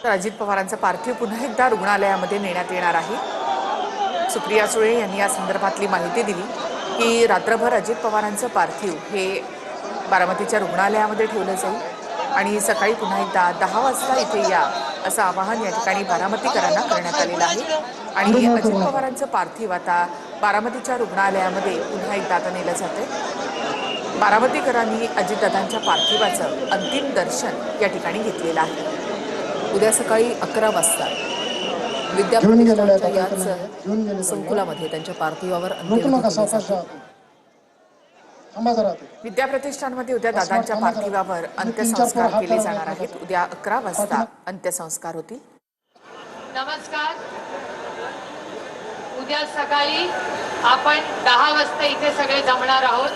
तर अजित पवारांचं पार्थिव पुन्हा एकदा रुग्णालयामध्ये नेण्यात येणार आहे। सुप्रिया सुळे यांनी या संदर्भातली माहिती दिली की रात्रभर अजित पवारांचं पार्थिव हे बारामतीच्या रुग्णालयामध्ये ठेवलं जाईल आणि सकाळी पुन्हा एकदा 10 वाजता इथे या असं आवाहन या ठिकाणी बारामतीकरांना करण्यात आलेलं आहे। आणि अजित पवारांचं पार्थिव आता बारामतीच्या रुग्णालयामध्ये पुन्हा एकदा आता नेलं जातंय। बारामतीकरांनी अजितदादांच्या पार्थिवाचं अंतिम दर्शन या ठिकाणी घेतलेलं आहे। उद्या सकाळी 11 वाजता विद्याप्रतिष्ठानच्या याच संकुलामध्ये त्यांच्या पार्थिवावर अंत्यविधी केली जाते। विद्याप्रतिष्ठानमध्ये उद्या दादांच्या पार्थिवावर अंत्यसंस्कार केले जाणार आहेत। उद्या 11 वाजता अंत्यसंस्कार होतील। नमस्कार। उद्या सकाळी आपण 10 वाजता इथे सगळे जमणार आहोत।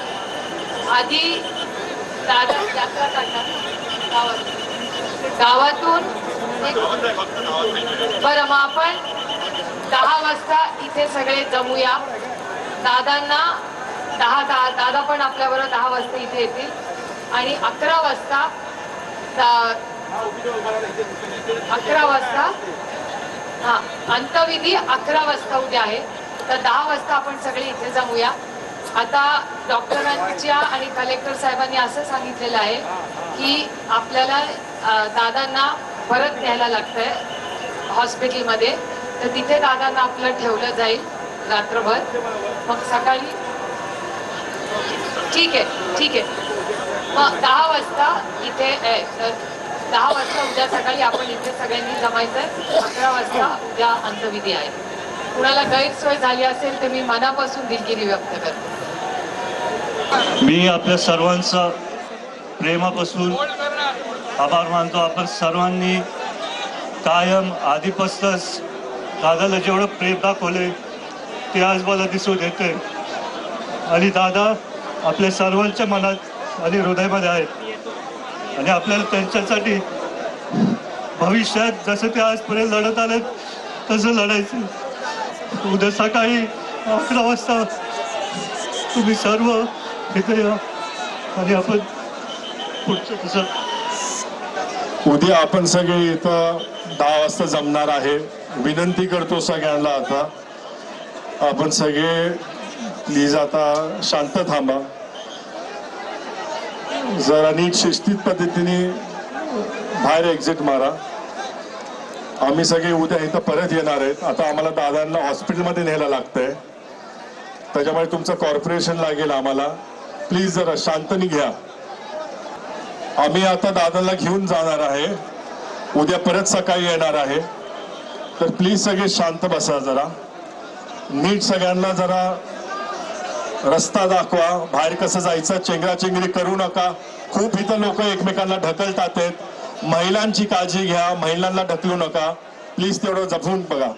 आधी दादा यात्रा काढणार गावातून बरं, मग आपण 10 वाजता इथे सगळे जमूया। दादांना दादा पण आपल्याबरोबर 10 वाजता इथे येतील आणि 11 वाजता अंत्यविधी 11 वाजता उद्या आहे। तर 10 वाजता आपण सगळे इथे जमूया। आता डॉक्टरांच्या आणि कलेक्टर साहेबांनी असं सांगितलेलं आहे की आपल्याला दादांना परत न्यायला लागतंय हॉस्पिटलमध्ये, तर तिथे दादांना आपलं ठेवलं जाईल रात्रभर। मग सकाळी ठीक आहे मग 10 वाजता इथे 10 वाजता उद्या सकाळी आपण इथे सगळ्यांनी जमायचंय। 11 वाजता उद्या अंत्यविधी आहे। कुणाला गैरसोय झाली असेल तर मी मनापासून दिलगिरी व्यक्त करते। मी आपल्या सर्वांचा प्रेमापासून आभार मानतो। आपण सर्वांनी कायम आधीपासूनच दादाला जेवढं प्रेम दाखवले ते आज मला दिसून येते आणि दादा आपल्या सर्वांच्या मनात आणि हृदयामध्ये आहेत आणि आपल्याला त्यांच्यासाठी भविष्यात जसं ते आजपर्यंत लढत आले तसं लढायचं। उद्या सकाळी 11 वाजता तुम्ही सर्व इथे या आणि आपण पुढचं तसं उद्या आपण सगळे इथं 10 वाजता जमणार आहे। विनंती करतो सगळ्यांना आता आपण सगळे प्लीज आता शांत थांबा। जरा नीट शिस्तीत पद्धतीने बाहेर एक्झिट मारा। आम्ही सगळे उद्या इथं परत येणार आहेत। आता आम्हाला दादांना हॉस्पिटलमध्ये न्यायला लागतंय, त्याच्यामुळे तुमचं कॉर्पोरेशन लागेल आम्हाला। प्लीज जरा शांतनी घ्या। आम्ही आता दादाला घेऊन जाणार आहे, उद्या परत सकाळी येणार आहे। तर प्लीज सगळे शांत बसा, जरा नीट सगळ्यांना जरा रस्ता दाखवा, बाहेर कसं जायचं, चेंगराचेंगरी करू नका। खूप इथं लोक एकमेकांना ढकलतात आहेत। महिलांची काळजी घ्या, महिलांना ढकलू नका प्लीज, तेवढं जपून बघा।